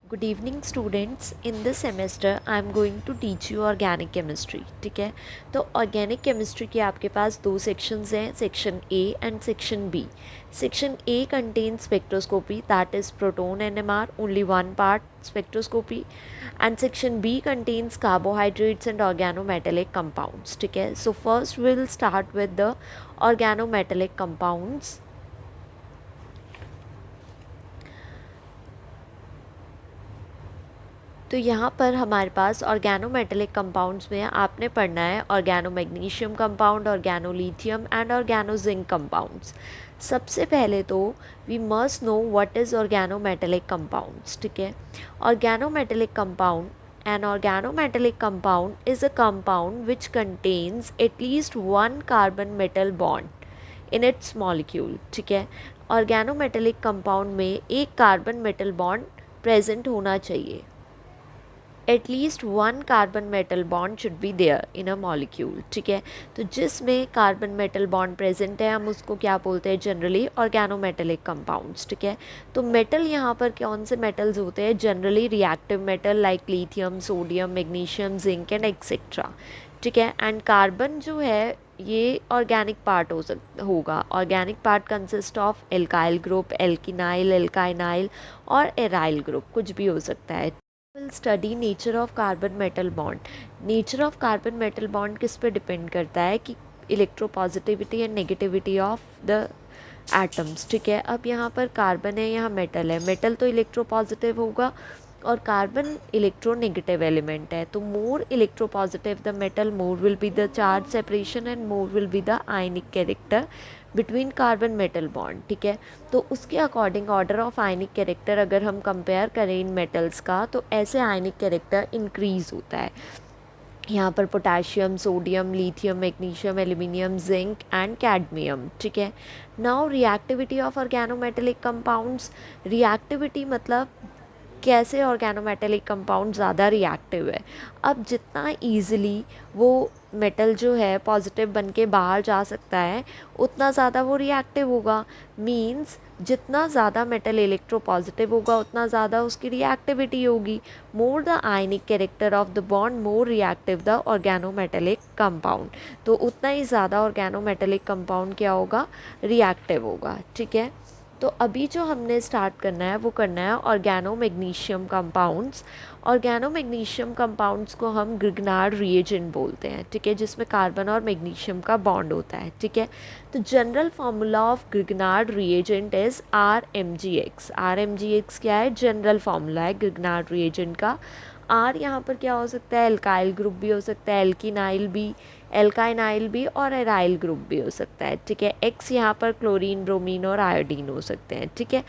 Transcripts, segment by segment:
Good evening students. In this semester I am going to teach you organic chemistry. ठीक है, तो organic chemistry के आपके पास दो सेक्शंस हैं, section A and section B. Section A contains spectroscopy, that is proton NMR, only one part spectroscopy, and section B contains carbohydrates and organometallic compounds. ठीक है, so first will start with the organometallic compounds. तो यहाँ पर हमारे पास organometallic compounds में आपने पढ़ना है organo magnesium compound, organo lithium and organo zinc compounds. सबसे पहले तो we must know what is organometallic compounds. ठीक है, organometallic compound, an organometallic compound is a compound which contains at least one carbon metal bond in its molecule। ठीक है, organometallic compound में एक carbon metal bond present होना चाहिए। At least one carbon metal bond should be there in a molecule. ठीक है, तो जिसमें कार्बन मेटल बॉन्ड प्रेजेंट है हम उसको क्या बोलते हैं, जनरली ऑर्गेनोमेटेलिक कंपाउंड्स। ठीक है, तो मेटल यहाँ पर कौन से मेटल्स होते हैं, generally reactive metal like lithium, sodium, magnesium, zinc and etcetera. ठीक है, एंड कार्बन जो है ये ऑर्गेनिक पार्ट होगा। Organic part consist of alkyl group, alkenyl, alkynyl और एराइल ग्रुप, कुछ भी हो सकता है। Will study nature of carbon metal bond. Nature of carbon metal bond किस पे डिपेंड करता है कि electropositivity and negativity of the atoms. ठीक है, अब यहाँ पर कार्बन है, यहाँ मेटल है, मेटल तो इलेक्ट्रोपॉजिटिव होगा और कार्बन इलेक्ट्रोनेगेटिव एलिमेंट है। तो more electropositive the metal, more will be the charge separation and more will be the ionic character between carbon metal bond. ठीक है, तो उसके according order of ionic character अगर हम कंपेयर करें इन मेटल्स का तो ऐसे आयनिक कैरेक्टर इंक्रीज होता है। यहाँ पर potassium, sodium, lithium, magnesium, aluminium, zinc and cadmium. ठीक है, now reactivity of organometallic compounds. Reactivity मतलब कैसे ऑर्गेनोमेटेलिक कंपाउंड ज़्यादा रिएक्टिव है। अब जितना ईजिली वो मेटल जो है पॉजिटिव बन के बाहर जा सकता है उतना ज़्यादा वो रिएक्टिव होगा। मींस जितना ज़्यादा मेटल इलेक्ट्रो पॉजिटिव होगा उतना ज़्यादा उसकी रिएक्टिविटी होगी। More the ionic character of the bond more reactive the organometallic compound, तो उतना ही ज़्यादा ऑर्गेनोमेटेलिक कंपाउंड क्या होगा, रिएक्टिव होगा। ठीक है, तो अभी जो हमने स्टार्ट करना है वो करना है organo magnesium compounds. Organo magnesium compounds को हम ग्रिग्नार्ड रिएजेंट बोलते हैं। ठीक है, जिसमें कार्बन और मैग्नीशियम का बॉन्ड होता है। ठीक है, तो general formula of Grignard reagent is RMgX। RMgX क्या है, जनरल फार्मूला है ग्रिग्नार्ड रिएजेंट का। आर यहाँ पर क्या हो सकता है, एल्काइल ग्रुप भी हो सकता है, एल्किनाइल भी, एल्काइनाइल भी और एराइल ग्रुप भी हो सकता है। ठीक है, एक्स यहाँ पर क्लोरीन, ब्रोमीन और आयोडीन हो सकते हैं। ठीक है,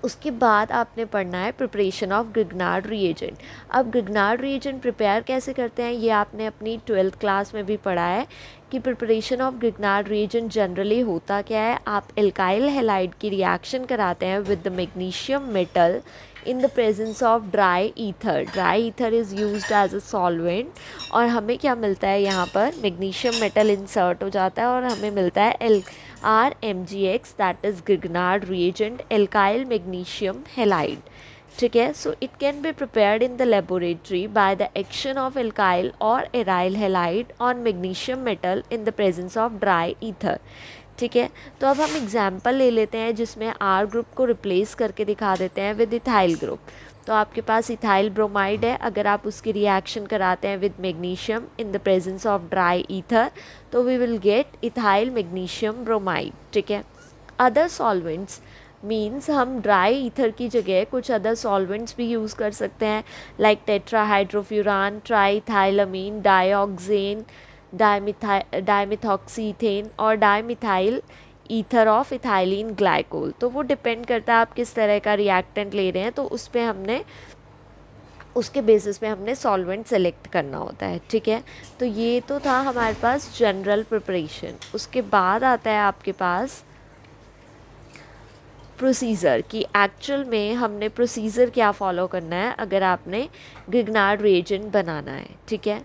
उसके बाद आपने पढ़ना है प्रिपरेशन ऑफ ग्रिग्नार्ड रिएजेंट। अब ग्रिग्नार्ड रिएजेंट प्रिपेयर कैसे करते हैं ये आपने अपनी 12th क्लास में भी पढ़ा है कि preparation of Grignard reagent generally होता क्या है, आप एल्काइल हैलाइड की रिएक्शन कराते हैं with the magnesium metal in the presence of dry ether. Dry ether is used as a solvent और हमें क्या मिलता है, यहाँ पर मैग्नीशियम मेटल इंसर्ट हो जाता है और हमें मिलता है RMgX, that is Grignard reagent, alkyl magnesium halide। ठीक है, so it can be prepared in the laboratory by the action of alkyl और aryl halide on magnesium metal in the presence of dry ether. ठीक है, तो अब हम example ले लेते हैं जिसमें R ग्रुप को रिप्लेस करके दिखा देते हैं विद इथाइल ग्रुप। तो आपके पास इथाइल ब्रोमाइड है, अगर आप उसकी रिएक्शन कराते हैं with magnesium in the presence of dry ether तो we will get ethyl magnesium bromide. ठीक है, अदर सॉल्वेंट्स मीन्स हम ड्राई ईथर की जगह कुछ अदर सॉल्वेंट्स भी यूज़ कर सकते हैं लाइक टेट्राहाइड्रोफ्यूरान, ट्राईथाइलमीन, डाईऑक्सेन, डाईमिथॉक्सीथेन और dimethyl ether of ethylene glycol. तो वो डिपेंड करता है आप किस तरह का रिएक्टेंट ले रहे हैं, तो उस पर हमने उसके बेसिस पे हमने सॉल्वेंट सेलेक्ट करना होता है। ठीक है, तो ये तो था हमारे पास जनरल प्रिपरेशन। उसके बाद आता है आपके पास प्रोसीजर कि एक्चुअल में हमने प्रोसीजर क्या फॉलो करना है अगर आपने ग्रिग्नार्ड रिएजेंट बनाना है। ठीक है,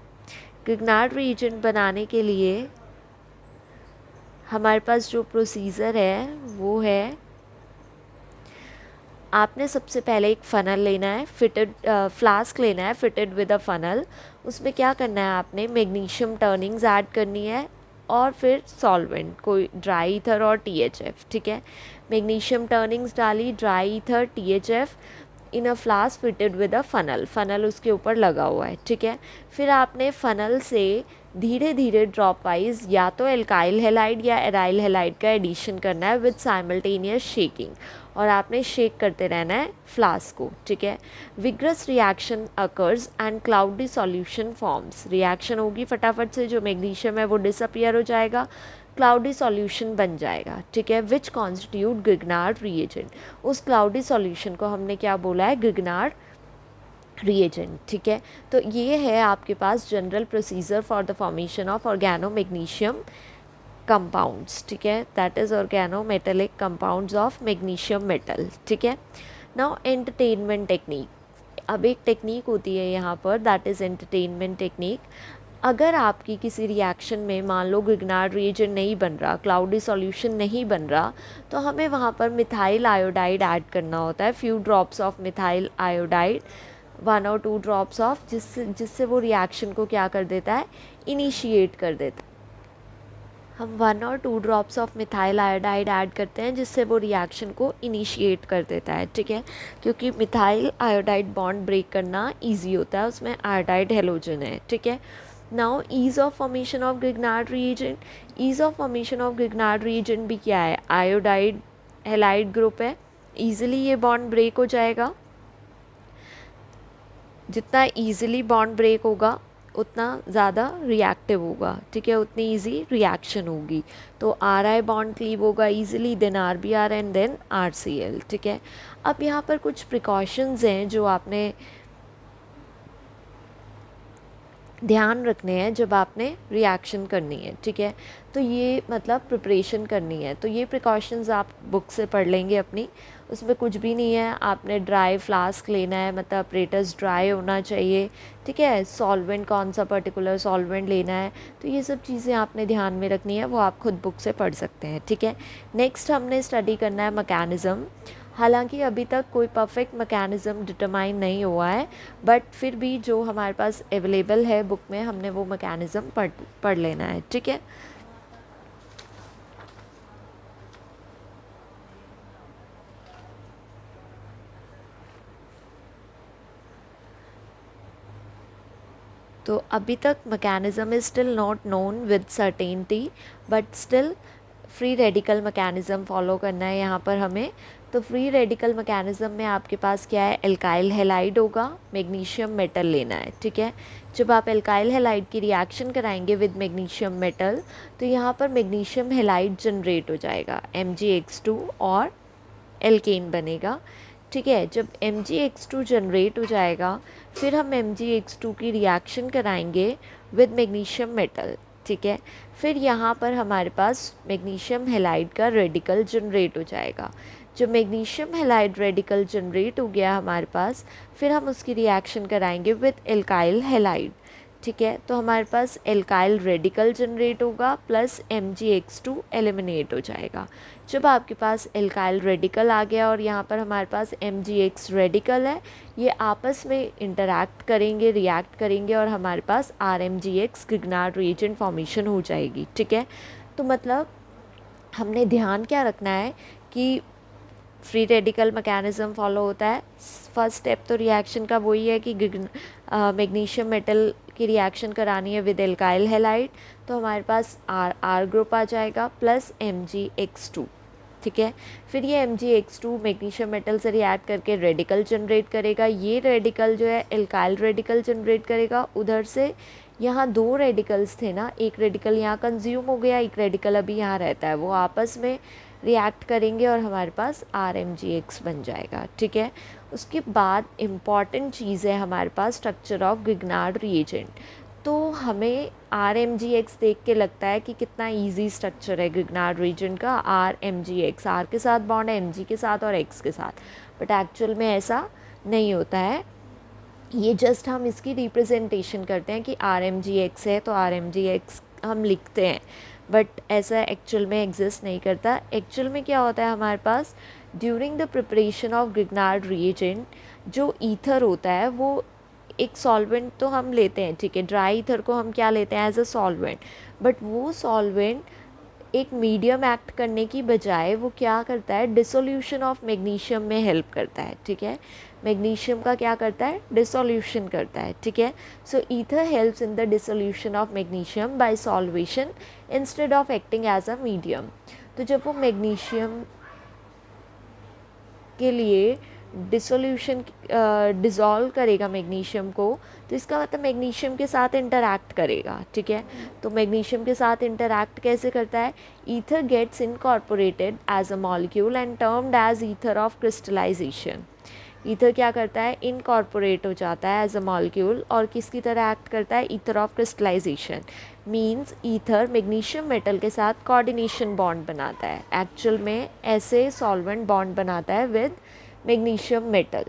ग्रिग्नार्ड रिएजेंट बनाने के लिए हमारे पास जो प्रोसीजर है वो है आपने सबसे पहले एक फ़नल लेना है, फिटेड फ्लास्क लेना है फिटेड विद अ फ़नल। उसमें क्या करना है, आपने मैग्नीशियम टर्निंग्स ऐड करनी है और फिर सॉल्वेंट, कोई ड्राई ईथर और THF, ठीक है। मैग्नीशियम टर्निंग्स डाली, dry ether, THF in a flask fitted with a funnel, funnel उसके ऊपर लगा हुआ है, ठीक है। फिर आपने फ़नल से धीरे धीरे ड्रॉप वाइज या तो एल्काइल हेलाइड या एराइल हेलाइड का एडिशन करना है विद साइमल्टेनियस शेकिंग, और आपने शेक करते रहना है फ्लास्क को, ठीक है। Vigorous reaction occurs and cloudy solution forms, reaction होगी फटाफट से, जो मैग्नीशियम है वो डिसअपियर हो जाएगा, क्लाउडी सॉल्यूशन बन जाएगा, ठीक है। विच कॉन्स्टिट्यूट गिगनार्ड रिएजेंट, उस क्लाउडी सॉल्यूशन को हमने क्या बोला है, गिगनार्ड रिएजेंट, ठीक है। तो ये है आपके पास general procedure for the formation of organo magnesium compounds, ठीक है, that is organo metallic compounds of magnesium metal, ठीक है। नाउ एंटरटेनमेंट टेक्निक, अब एक टेक्निक होती है यहाँ पर, दैट इज़ एंटरटेनमेंट टेक्निक। अगर आपकी किसी रिएक्शन में मान लो गिगनार्ड रिएजेंट नहीं बन रहा, क्लाउडी सॉल्यूशन नहीं बन रहा, तो हमें वहाँ पर मिथाइल आयोडाइड ऐड करना होता है, few drops of methyl iodide, 1 और 2 ड्रॉप्स ऑफ, जिससे वो रिएक्शन को क्या कर देता है, इनिशिएट कर देता है। हम 1 और 2 drops of methyl iodide add करते हैं, जिससे वो रिएक्शन को इनिशिएट कर देता है, ठीक है। क्योंकि मिथाइल आयोडाइड बॉन्ड ब्रेक करना ईजी होता है, उसमें आयोडाइड हेलोजन है, ठीक है। Now ease of formation of Grignard reagent, ease of formation of Grignard reagent भी क्या है, आयोडाइड हेलाइड ग्रुप है, ईजिली ये बॉन्ड ब्रेक हो जाएगा। जितना ईजिली बॉन्ड ब्रेक होगा उतना ज़्यादा रिएक्टिव होगा, ठीक है, उतनी ईजी रिएक्शन होगी। तो RI बॉन्ड क्लीव होगा easily, then RBr and then RCl, ठीक है। अब यहाँ पर कुछ प्रिकॉशंस हैं जो आपने ध्यान रखने हैं जब आपने रिएक्शन करनी है, ठीक है। तो ये मतलब प्रिपरेशन करनी है, तो ये प्रिकॉशंस आप बुक से पढ़ लेंगे अपनी, उसमें कुछ भी नहीं है। आपने ड्राई फ्लास्क लेना है, मतलब अपरेटस ड्राई होना चाहिए, ठीक है। सॉल्वेंट कौन सा पर्टिकुलर सॉल्वेंट लेना है, तो ये सब चीज़ें आपने ध्यान में रखनी है, वो आप खुद बुक से पढ़ सकते हैं, ठीक है। नेक्स्ट हमने स्टडी करना है मैकेनिज़्म। हालांकि अभी तक कोई परफेक्ट मैकेनिज़्म डिटरमाइन नहीं हुआ है, बट फिर भी जो हमारे पास अवेलेबल है बुक में, हमने वो मैकेनिज़्म पढ़ लेना है, ठीक है। तो अभी तक mechanism is still not known with certainty, but still free radical mechanism follow करना है यहाँ पर हमें। तो फ्री रेडिकल मैकेनिज़्म में आपके पास क्या है, एल्काइल हेलाइड होगा, मैग्नीशियम मेटल लेना है, ठीक है। जब आप एल्काइल हेलाइड की रिएक्शन कराएंगे विद मैग्नीशियम मेटल, तो यहाँ पर मैग्नीशियम हेलाइड जनरेट हो जाएगा, MgX2 और एल्केन बनेगा, ठीक है। जब MgX2 जनरेट हो जाएगा, फिर हम MgX2 की रिएक्शन कराएंगे विद मैग्नीशियम मेटल, ठीक है। फिर यहाँ पर हमारे पास मैग्नीशियम हेलाइड का रेडिकल जनरेट हो जाएगा। जब मैग्नीशियम हेलाइड रेडिकल जनरेट हो गया हमारे पास, फिर हम उसकी रिएक्शन कराएंगे विद एल्काइल हेलाइड, ठीक है। तो हमारे पास एल्काइल रेडिकल जनरेट होगा प्लस MgX2 एलिमिनेट हो जाएगा। जब आपके पास एल्काइल रेडिकल आ गया और यहाँ पर हमारे पास MgX रेडिकल है, ये आपस में इंटरैक्ट करेंगे, रिएक्ट करेंगे, और हमारे पास RMgX गिगनार्ड रिएजेंट फॉर्मेशन हो जाएगी, ठीक है। तो मतलब हमने ध्यान क्या रखना है कि फ्री रेडिकल मैकेनिज़्म फॉलो होता है। फर्स्ट स्टेप तो रिएक्शन का वही है कि मैग्नीशियम मेटल की रिएक्शन करानी है विद एल्काइल हेलाइड, तो हमारे पास R ग्रुप आ जाएगा प्लस MgX2, ठीक है। फिर ये MgX2 मैग्नीशियम मेटल से रिएक्ट करके रेडिकल जनरेट करेगा, ये रेडिकल जो है एल्काइल रेडिकल जनरेट करेगा। उधर से यहाँ 2 रेडिकल्स थे ना, एक रेडिकल यहाँ कंज्यूम हो गया, एक रेडिकल अभी यहाँ रहता है, वो आपस में रिएक्ट करेंगे और हमारे पास RMgX बन जाएगा, ठीक है। उसके बाद इम्पॉर्टेंट चीज़ है हमारे पास स्ट्रक्चर ऑफ गिगनार्ड रिएजेंट। तो हमें RMgX देख के लगता है कि कितना इजी स्ट्रक्चर है गिगनार्ड रिएजेंट का, RMgX, R के साथ बॉन्ड है, Mg के साथ और X के साथ, बट एक्चुअल में ऐसा नहीं होता है। ये जस्ट हम इसकी रिप्रेजेंटेशन करते हैं कि RMgX है तो RMgX हम लिखते हैं, बट ऐसा एक्चुअल में एग्जिस्ट नहीं करता। एक्चुअल में क्या होता है, हमारे पास during the preparation of Grignard reagent, जो ईथर होता है वो एक सॉल्वेंट तो हम लेते हैं, ठीक है, ड्राई ईथर को हम क्या लेते हैं एज अ सॉल्वेंट, बट वो सॉल्वेंट एक मीडियम एक्ट करने की बजाय वो क्या करता है, डिसोल्यूशन ऑफ मैग्नीशियम में हेल्प करता है, ठीक है, मैग्नीशियम का क्या करता है, डिसोल्यूशन करता है, ठीक है। So ether helps in the dissolution of magnesium by solvation instead of acting as a medium. तो जब वो मैग्नीशियम के लिए डिसोल्यूशन डिज़ोल्व करेगा मैग्नीशियम को, तो इसका मतलब मैग्नीशियम के साथ इंटरैक्ट करेगा, ठीक है। तो मैग्नीशियम के साथ इंटरैक्ट कैसे करता है, ether gets incorporated as a molecule and termed as ether of crystallization. Ether क्या करता है, इनकॉर्पोरेट हो जाता है एज अ मॉलिक्यूल और किसकी तरह एक्ट करता है, ether of crystallization. Means ether magnesium metal के साथ कोऑर्डिनेशन बॉन्ड बनाता है, एक्चुअल में ऐसे सॉल्वेंट बॉन्ड बनाता है विद मैग्नीशियम मेटल,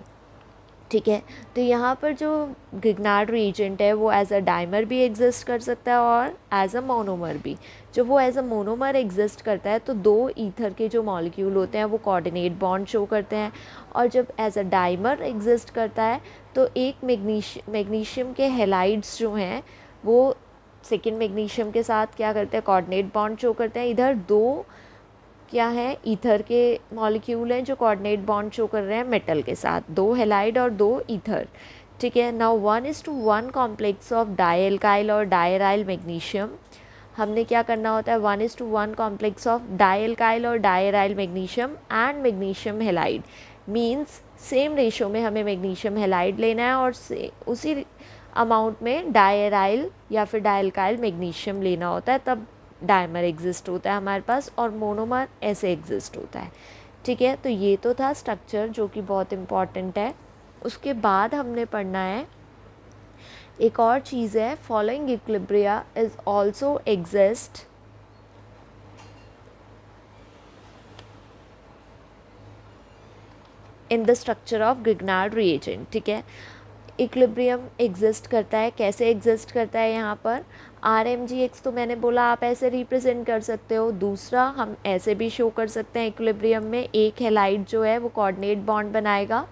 ठीक है। तो यहाँ पर जो ग्रिग्नार्ड रिएजेंट है वो एज अ डाइमर भी एग्जिस्ट कर सकता है और एज अ मोनोमर भी। जब वो एज अ मोनोमर एग्जिस्ट करता है तो दो ईथर के जो मॉलिक्यूल होते हैं वो कोऑर्डिनेट बॉन्ड शो करते हैं, और जब एज अ डाइमर एग्जिस्ट करता है तो एक मैग्नीशियम के हेलाइड्स जो हैं वो सेकेंड मैग्नीशियम के साथ क्या करते हैं, कोऑर्डिनेट बॉन्ड शो करते हैं। इधर दो क्या है, ईथर के मॉलिक्यूल हैं जो कोऑर्डिनेट बॉन्ड शो कर रहे हैं मेटल के साथ, दो हेलाइड और दो ईथर, ठीक है। नाउ 1:1 कॉम्प्लेक्स ऑफ डाइएल्काइल और डायराइल मैग्नीशियम, हमने क्या करना होता है, 1:1 कॉम्प्लेक्स ऑफ डाइएल्काइल और diaryl magnesium and magnesium halide, means same ratio में हमें मैग्नीशियम हेलाइड लेना है और उसी अमाउंट में डायराइल या फिर डाइएल्काइल मैग्नीशियम लेना होता है, तब डायमर एग्जिस्ट होता है हमारे पास और मोनोमर ऐसे एग्जिस्ट होता है, ठीक है। तो ये तो था स्ट्रक्चर जो कि बहुत इम्पॉर्टेंट है। उसके बाद हमने पढ़ना है एक और चीज़ है, following equilibria is also exist in the structure of Grignard reagent, ठीक है। इक्विलिब्रियम एग्जिस्ट करता है, कैसे एग्जिस्ट करता है, यहाँ पर RMGX तो मैंने बोला आप ऐसे रिप्रेजेंट कर सकते हो, दूसरा हम ऐसे भी शो कर सकते हैं इक्विलिब्रियम में एक हेलाइड जो है वो कोऑर्डिनेट बॉन्ड बनाएगा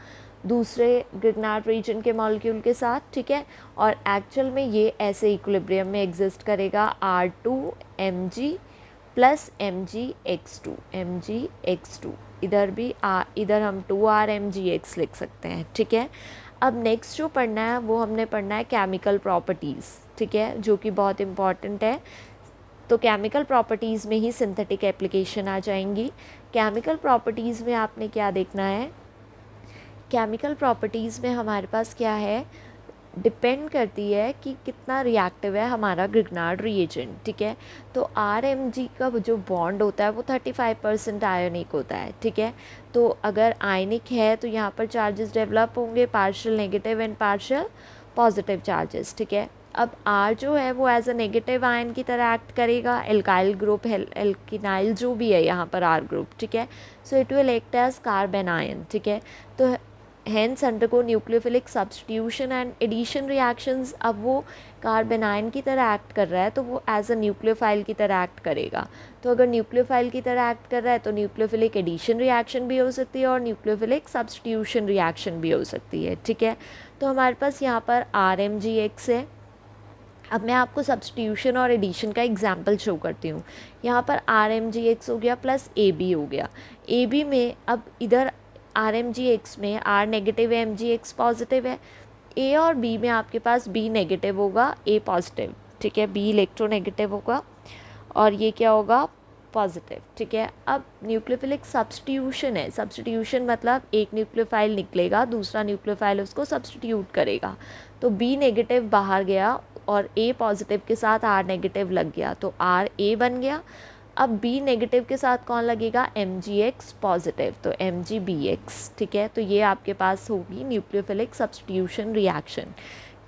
दूसरे ग्रिग्नार्ड रीजन के मॉलिक्यूल के साथ, ठीक है, और एक्चुअल में ये ऐसे इक्विलिब्रियम में एग्जिस्ट करेगा R2Mg प्लस Mgx2 इधर भी इधर हम 2RMgX लिख सकते हैं, ठीक है। अब नेक्स्ट जो पढ़ना है वो हमने पढ़ना है केमिकल प्रॉपर्टीज़, ठीक है, जो कि बहुत इम्पॉर्टेंट है। तो केमिकल प्रॉपर्टीज़ में ही सिंथेटिक एप्लीकेशन आ जाएंगी। केमिकल प्रॉपर्टीज़ में आपने क्या देखना है, केमिकल प्रॉपर्टीज़ में हमारे पास क्या है, डिपेंड करती है कि कितना रिएक्टिव है हमारा ग्रिग्नार्ड रिएजेंट, ठीक है। तो RMG का जो बॉन्ड होता है वो 35% आयोनिक होता है, ठीक है। तो अगर आयनिक है तो यहाँ पर चार्जेस डेवलप होंगे, partial negative and partial positive charges, ठीक है। अब R जो है वो एज अ नेगेटिव आयन की तरह एक्ट करेगा, एल्काइल ग्रुप एल्किनाइल जो भी है यहाँ पर R ग्रुप, ठीक है। So it will act as carbon ion, ठीक है। तो hence undergo nucleophilic substitution and addition reactions. अब वो कार्बन आयन की तरह एक्ट कर रहा है तो वो एज अ न्यूक्लियोफाइल की तरह एक्ट करेगा। तो अगर न्यूक्लियोफाइल की तरह एक्ट कर रहा है तो न्यूक्लियोफिलिक एडिशन रिएक्शन भी हो सकती है और न्यूक्लियोफिलिक सब्स्टिट्यूशन रिएक्शन भी हो सकती है, ठीक है। तो हमारे पास यहाँ पर RMGX है। अब मैं आपको सब्स्टिट्यूशन और एडिशन का एग्जाम्पल शो करती हूँ। यहाँ पर RMGX हो गया प्लस AB हो गया। AB में अब इधर RMGX में R नेगेटिव है, MGX पॉजिटिव है। A और B में आपके पास B नेगेटिव होगा, A पॉजिटिव, ठीक है, B इलेक्ट्रोनेगेटिव होगा और ये क्या होगा, पॉजिटिव, ठीक है। अब न्यूक्लियोफिलिक सब्स्टिट्यूशन है, सब्स्टिट्यूशन मतलब एक न्यूक्लियोफाइल निकलेगा, दूसरा न्यूक्लियोफाइल उसको सब्स्टिट्यूट करेगा। तो B नेगेटिव बाहर गया और A पॉजिटिव के साथ R नेगेटिव लग गया तो RA बन गया। अब B नेगेटिव के साथ कौन लगेगा, MgX पॉजिटिव, तो MgBX, ठीक है। तो ये आपके पास होगी न्यूक्लियोफिलिक सब्स्टिट्यूशन रिएक्शन,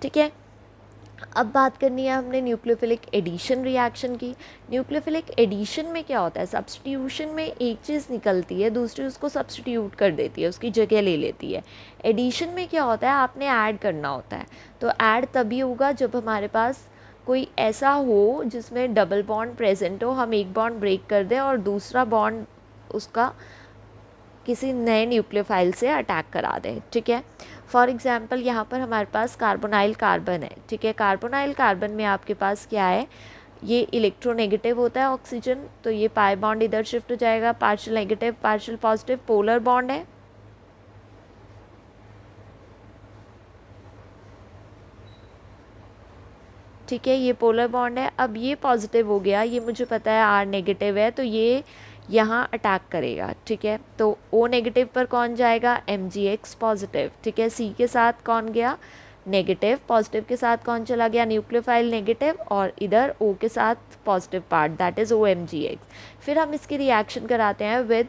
ठीक है। अब बात करनी है हमने न्यूक्लियोफिलिक एडिशन रिएक्शन की। न्यूक्लियोफिलिक एडिशन में क्या होता है, सब्स्टिट्यूशन में एक चीज़ निकलती है, दूसरी उसको सब्स्टिट्यूट कर देती है, उसकी जगह ले लेती है। एडिशन में क्या होता है, आपने ऐड करना होता है। तो ऐड तभी होगा जब हमारे पास कोई ऐसा हो जिसमें डबल बॉन्ड प्रेजेंट हो, हम एक बॉन्ड ब्रेक कर दें और दूसरा बॉन्ड उसका किसी नए न्यूक्लियोफाइल से अटैक करा दें, ठीक है। फॉर एग्जांपल यहाँ पर हमारे पास कार्बोनाइल कार्बन है, ठीक है। कार्बोनाइल कार्बन में आपके पास क्या है, ये इलेक्ट्रोनेगेटिव होता है ऑक्सीजन, तो ये पाई बॉन्ड इधर शिफ्ट हो जाएगा, partial negative partial positive, polar bond है, ठीक है। ये पोलर बॉन्ड है। अब ये पॉजिटिव हो गया, ये मुझे पता है आर नेगेटिव है, तो ये यहाँ अटैक करेगा, ठीक है। तो ओ नेगेटिव पर कौन जाएगा, MgX पॉजिटिव, ठीक है। सी के साथ कौन गया, नेगेटिव, पॉजिटिव के साथ कौन चला गया, न्यूक्लियोफाइल नेगेटिव, और इधर O के साथ positive part that is OMgX। फिर हम इसकी रिएक्शन कराते हैं विद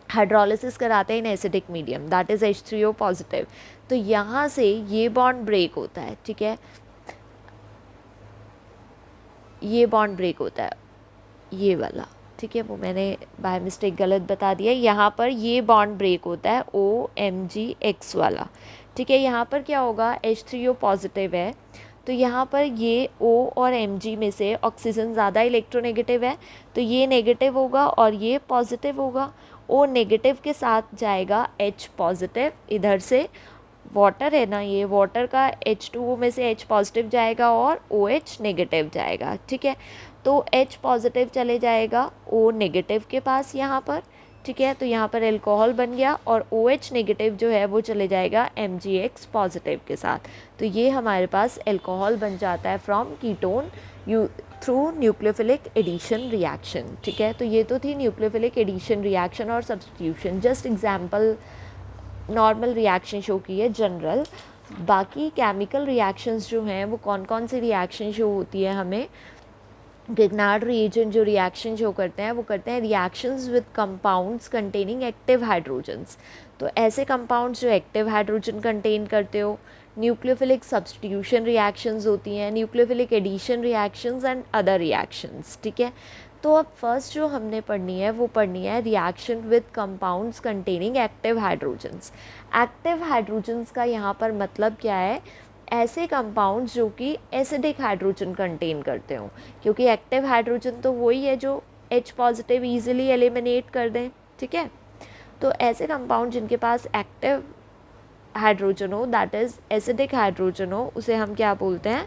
हाइड्रोलिसिस कराते हैं in acidic medium that is H3O positive. तो यहाँ से ये बॉन्ड ब्रेक होता है, ठीक है, ये बॉन्ड ब्रेक होता है, ये वाला, ठीक है। वो मैंने बाय मिस्टेक गलत बता दिया, यहाँ पर ये बॉन्ड ब्रेक होता है OMgX वाला, ठीक है। यहाँ पर क्या होगा, H3O पॉजिटिव है, तो यहाँ पर ये O और Mg में से ऑक्सीजन ज़्यादा इलेक्ट्रोनेगेटिव है, तो ये नेगेटिव होगा और ये पॉजिटिव होगा। O नेगेटिव के साथ जाएगा H पॉजिटिव, इधर से वाटर है ना, ये वाटर का H2O में से H पॉजिटिव जाएगा और OH नेगेटिव जाएगा, ठीक है। तो H पॉजिटिव चले जाएगा O नेगेटिव के पास यहाँ पर, ठीक है। तो यहाँ पर अल्कोहल बन गया और OH नेगेटिव जो है वो चले जाएगा MgX पॉजिटिव के साथ। तो ये हमारे पास अल्कोहल बन जाता है from ketone through nucleophilic addition reaction, ठीक है। तो ये तो थी न्यूक्लियोफिलिक एडिशन रिएक्शन और substitution, just example, normal reaction show की है जनरल। बाकी केमिकल रिएक्शंस जो हैं वो कौन कौन सी रिएक्शन शो होती है, हमें ग्रिग्नार्ड रिएजेंट जो रिएक्शन शो करते हैं वो करते हैं reactions with compounds containing active hydrogens. तो ऐसे कंपाउंड्स जो एक्टिव हाइड्रोजन कंटेन करते हो, न्यूक्लियोफिलिक सब्स्टिट्यूशन रिएक्शंस होती हैं, nucleophilic addition reactions and other reactions, ठीक है। तो अब फर्स्ट जो हमने पढ़नी है वो पढ़नी है reaction with compounds containing active hydrogens. Active hydrogens का यहाँ पर मतलब क्या है, ऐसे कंपाउंड्स जो कि एसिडिक हाइड्रोजन कंटेन करते हो, क्योंकि एक्टिव हाइड्रोजन तो वही है जो H पॉजिटिव ईजिली एलिमिनेट कर दें, ठीक है। तो ऐसे कंपाउंड जिनके पास एक्टिव हाइड्रोजन हो दैट इज़ एसिडिक हाइड्रोजन हो, उसे हम क्या बोलते हैं,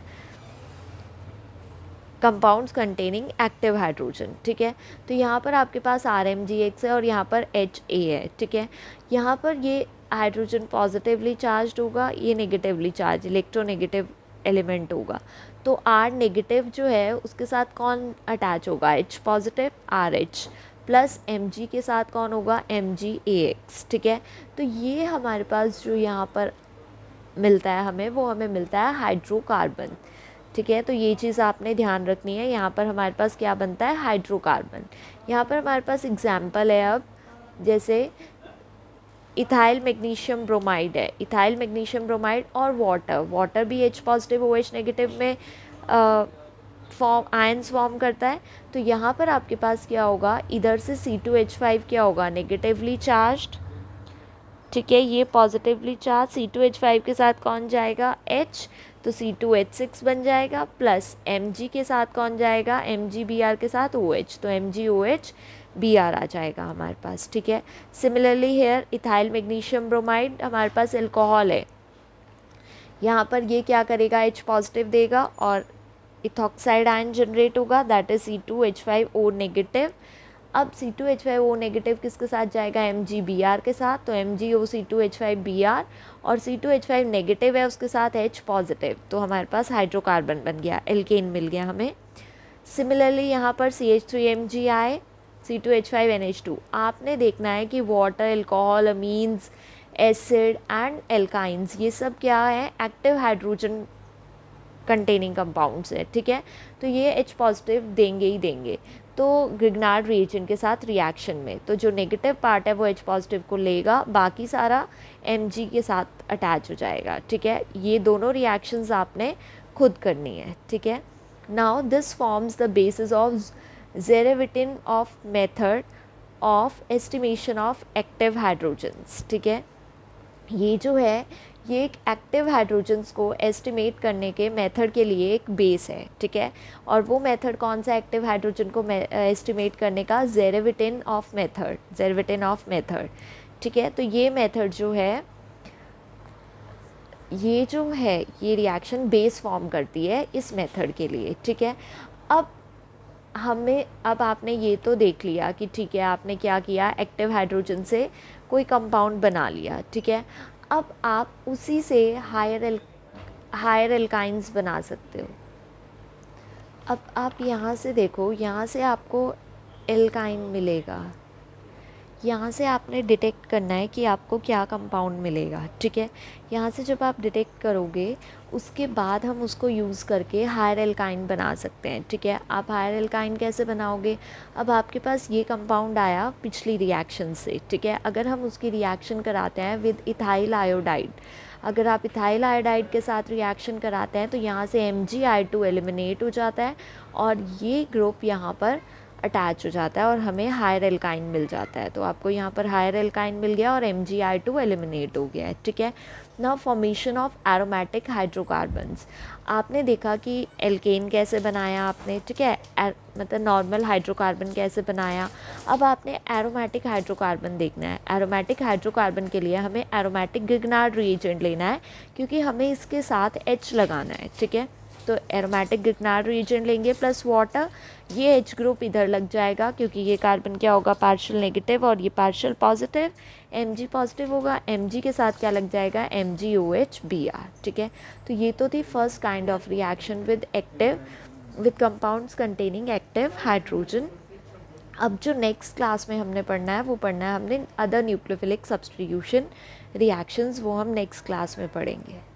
कंपाउंड्स कंटेनिंग एक्टिव हाइड्रोजन, ठीक है। तो यहाँ पर आपके पास RMgX है और यहाँ पर HA है, ठीक है। यहाँ पर ये हाइड्रोजन पॉजिटिवली चार्ज होगा, ये नेगेटिवली चार्ज इलेक्ट्रोनेगेटिव एलिमेंट होगा। तो R नेगेटिव जो है उसके साथ कौन अटैच होगा, H positive RH, plus Mg के साथ कौन होगा, MgAX, ठीक है। तो ये हमारे पास जो यहाँ पर मिलता है हमें, वो हमें मिलता है हाइड्रोकार्बन, ठीक है। तो ये चीज़ आपने ध्यान रखनी है, यहाँ पर हमारे पास क्या बनता है, हाइड्रोकार्बन। यहाँ पर हमारे पास एग्जाम्पल है, अब जैसे इथाइल मैग्नीशियम ब्रोमाइड है, इथाइल मैग्नीशियम ब्रोमाइड और वाटर भी H पॉजिटिव OH नेगेटिव में आयंस फॉर्म करता है। तो यहाँ पर आपके पास क्या होगा, इधर से C2H5 क्या होगा, नेगेटिवली चार्ज्ड, ठीक है, ये पॉजिटिवली चार्ज, C2H5 के साथ कौन जाएगा, H, तो C2H6 बन जाएगा, प्लस Mg के साथ कौन जाएगा, MgBr के साथ OH, तो MgOH Br आ जाएगा हमारे पास, ठीक है। Similarly here ethyl magnesium bromide हमारे पास अल्कोहल है, यहाँ पर ये क्या करेगा, H पॉजिटिव देगा और इथॉक्साइड आयन जनरेट होगा दैट इज C2H5O नेगेटिव। अब C2H5O नेगेटिव किसके साथ जाएगा, MgBr के साथ, तो MgO C2H5Br, और C2H5 नेगेटिव है उसके साथ H पॉजिटिव, तो हमारे पास हाइड्रोकार्बन बन गया, एल्केन मिल गया हमें। सिमिलरली यहाँ पर CH3Mg आए, C2H5NH2। आपने देखना है कि water, alcohol, amines, acid and alkynes, ये सब क्या है, एक्टिव हाइड्रोजन कंटेनिंग कंपाउंड्स है, ठीक है। तो ये H पॉजिटिव देंगे ही देंगे, तो ग्रिग्नार्ड रिएजेंट के साथ रिएक्शन में तो जो नेगेटिव पार्ट है वो H पॉजिटिव को लेगा, बाकी सारा Mg के साथ अटैच हो जाएगा, ठीक है। ये दोनों रिएक्शंस आपने खुद करनी है, ठीक है। Now this forms the basis of Zerewitinoff method of estimation of active hydrogens, ठीक है। ये जो है ये एक एक्टिव हाइड्रोजन्स को एस्टिमेट करने के मेथड के लिए एक बेस है, ठीक है। और वो मेथड कौन सा एक्टिव हाइड्रोजन को एस्टिमेट करने का, ज़ेरेविटिन ऑफ मेथड, ठीक है। तो ये मेथड जो है, ये रिएक्शन बेस फॉर्म करती है इस मेथड के लिए, ठीक है। अब अब आपने ये तो देख लिया कि ठीक है, आपने क्या किया, एक्टिव हाइड्रोजन से कोई कंपाउंड बना लिया, ठीक है। अब आप उसी से हायर एल्काइंस बना सकते हो। अब आप यहाँ से देखो, यहाँ से आपको एल्काइन मिलेगा, यहाँ से आपने डिटेक्ट करना है कि आपको क्या कंपाउंड मिलेगा, ठीक है। यहाँ से जब आप डिटेक्ट करोगे उसके बाद हम उसको यूज़ करके हायर एल्काइन बना सकते हैं, ठीक है। आप हायर एल्काइन कैसे बनाओगे, अब आपके पास ये कंपाउंड आया पिछली रिएक्शन से, ठीक है। अगर हम उसकी रिएक्शन कराते हैं विद इथाइल आयोडाइड, अगर आप इथाइल आयोडाइड के साथ रिएक्शन कराते हैं तो यहाँ से MgI2 एलिमिनेट हो जाता है और ये ग्रुप यहाँ पर अटैच हो जाता है और हमें हायर एल्काइन मिल जाता है। तो आपको यहाँ पर हायर एल्काइन मिल गया और MgI2 एलिमिनेट हो गया है, ठीक है। Now formation of aromatic hydrocarbons, आपने देखा कि एल्केन कैसे बनाया आपने, ठीक है, मतलब नॉर्मल हाइड्रोकार्बन कैसे बनाया। अब आपने एरोमेटिक हाइड्रोकार्बन देखना है। एरोमेटिक हाइड्रोकार्बन के लिए हमें एरोमेटिक गिगनार्ड रिएजेंट लेना है क्योंकि हमें इसके साथ H लगाना है, ठीक है। तो एरोमेटिक गिगनार्ड रिएजेंट लेंगे प्लस वाटर, ये H ग्रुप इधर लग जाएगा क्योंकि ये कार्बन क्या होगा, पार्शियल नेगेटिव और ये पार्शियल पॉजिटिव, Mg पॉजिटिव होगा, Mg के साथ क्या लग जाएगा, MgOH Br, ठीक है। तो ये तो थी first kind of reaction with compounds containing active hydrogen. अब जो नेक्स्ट क्लास में हमने पढ़ना है वो पढ़ना है हमने अदर न्यूक्लियोफिलिक सब्स्टिट्यूशन रिएक्शंस, वो हम नेक्स्ट क्लास में पढ़ेंगे।